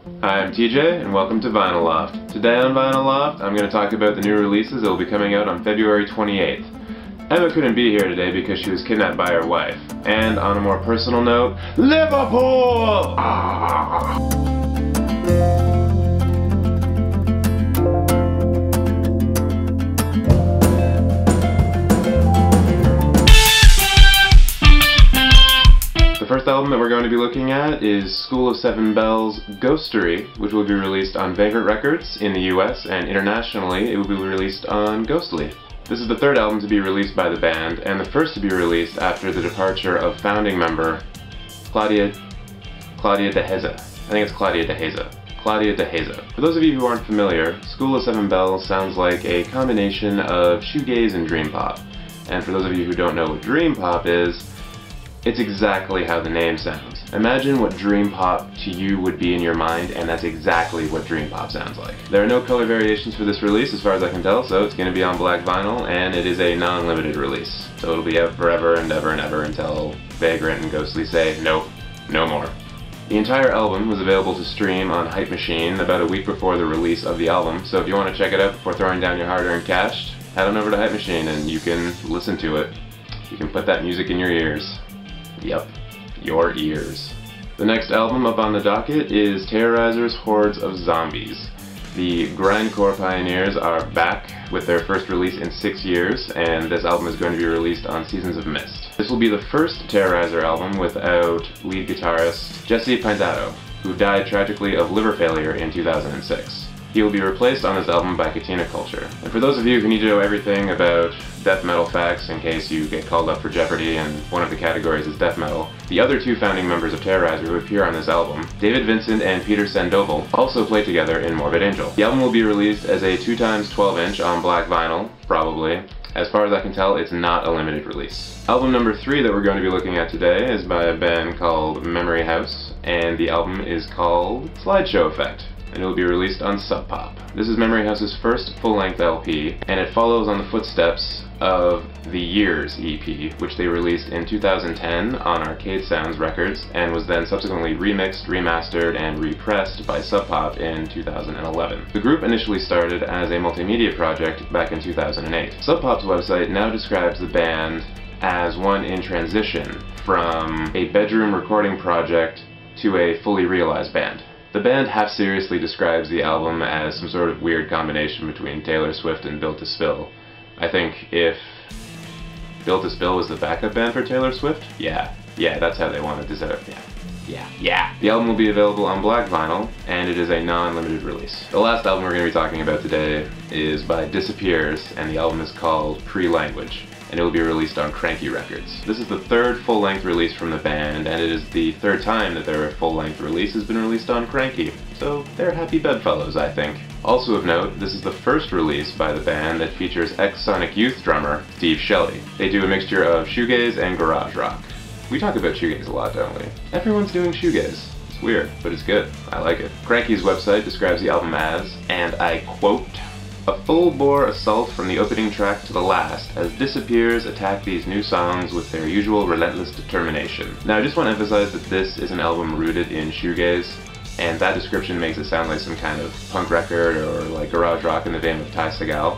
Hi, I'm TJ, and welcome to Vinyl Loft. Today on Vinyl Loft, I'm going to talk about the new releases that will be coming out on February 28th. Emma couldn't be here today because she was kidnapped by her wife. And on a more personal note, Liverpool! The first album that we're going to be looking at is School of Seven Bells' Ghostory, which will be released on Vagrant Records in the US, and internationally it will be released on Ghostly. This is the third album to be released by the band, and the first to be released after the departure of founding member Claudia De Heza. I think it's Claudia De Heza. Claudia De Heza. For those of you who aren't familiar, School of Seven Bells sounds like a combination of shoegaze and dream pop. And for those of you who don't know what dream pop is, it's exactly how the name sounds. Imagine what dream pop to you would be in your mind, and that's exactly what dream pop sounds like. There are no color variations for this release as far as I can tell, so it's going to be on black vinyl, and it is a non-limited release. So it'll be out forever and ever and ever until Vagrant and Ghostly say, nope, no more. The entire album was available to stream on Hype Machine about a week before the release of the album, so if you want to check it out before throwing down your hard-earned cash, head on over to Hype Machine and you can listen to it. You can put that music in your ears. Yep, your ears. The next album up on the docket is Terrorizer's Hordes of Zombies. The grindcore pioneers are back with their first release in 6 years, and this album is going to be released on Seasons of Mist. This will be the first Terrorizer album without lead guitarist Jesse Pintato, who died tragically of liver failure in 2006. He will be replaced on this album by Katina Culture. And for those of you who need to know everything about death metal facts in case you get called up for Jeopardy and one of the categories is death metal, the other two founding members of Terrorizer who appear on this album, David Vincent and Peter Sandoval, also play together in Morbid Angel. The album will be released as a 2x12" on black vinyl, probably. As far as I can tell, it's not a limited release. Album number 3 that we're going to be looking at today is by a band called Memoryhouse, and the album is called Slideshow Effect, and it will be released on Sub Pop. This is Memoryhouse's first full-length LP, and it follows on the footsteps of the Years EP, which they released in 2010 on Arcade Sounds Records, and was then subsequently remixed, remastered, and repressed by Sub Pop in 2011. The group initially started as a multimedia project back in 2008. Sub Pop's website now describes the band as one in transition from a bedroom recording project to a fully realized band. The band half-seriously describes the album as some sort of weird combination between Taylor Swift and Built to Spill. I think if Built to Spill was the backup band for Taylor Swift, yeah, that's how they wanted to set it. Yeah. The album will be available on black vinyl, and it is a non-limited release. The last album we're going to be talking about today is by Disappears, and the album is called Pre-Language, and it will be released on Cranky Records. This is the third full-length release from the band, and it is the third time that their full-length release has been released on Cranky, so they're happy bedfellows, I think. Also of note, this is the first release by the band that features ex-Sonic Youth drummer Steve Shelley. They do a mixture of shoegaze and garage rock. We talk about shoegaze a lot, don't we? Everyone's doing shoegaze. It's weird, but it's good. I like it. Cranky's website describes the album as, and I quote, "A full-bore assault from the opening track to the last, as Disappears attack these new songs with their usual relentless determination." Now I just want to emphasize that this is an album rooted in shoegaze, and that description makes it sound like some kind of punk record or like garage rock in the vein of Ty Segall.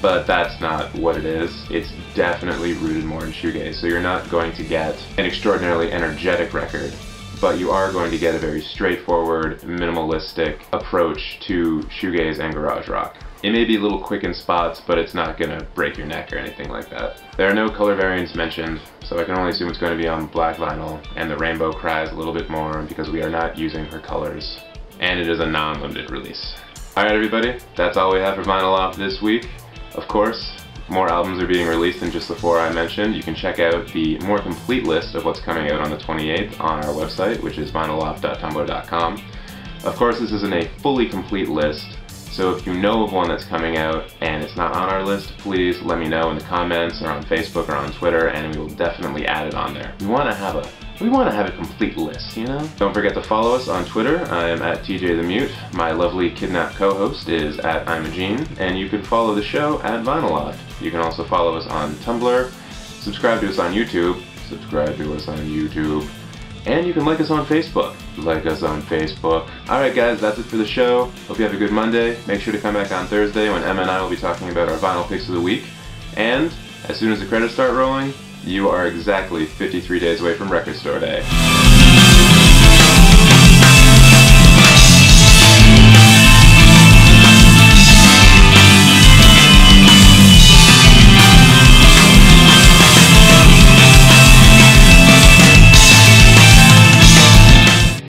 But that's not what it is. It's definitely rooted more in shoegaze, so you're not going to get an extraordinarily energetic record, but you are going to get a very straightforward, minimalistic approach to shoegaze and garage rock. It may be a little quick in spots, but it's not going to break your neck or anything like that. There are no color variants mentioned, so I can only assume it's going to be on black vinyl, and the rainbow cries a little bit more because we are not using her colors. And it is a non-limited release. Alright everybody, that's all we have for Vinyl Loft this week. Of course, more albums are being released than just the 4 I mentioned. You can check out the more complete list of what's coming out on the 28th on our website, which is vinylloft.tumblr.com. Of course, this isn't a fully complete list, so if you know of one that's coming out and it's not on our list, please let me know in the comments or on Facebook or on Twitter, and we will definitely add it on there. We want to have a complete list, you know? Don't forget to follow us on Twitter. I am at TJTheMute. My lovely kidnapped co-host is at I'mAGene, and you can follow the show at Vinyl Loft. You can also follow us on Tumblr, subscribe to us on YouTube, And you can like us on Facebook. Like us on Facebook. Alright guys, that's it for the show. Hope you have a good Monday. Make sure to come back on Thursday when Emma and I will be talking about our vinyl picks of the week. And as soon as the credits start rolling, you are exactly 53 days away from Record Store Day.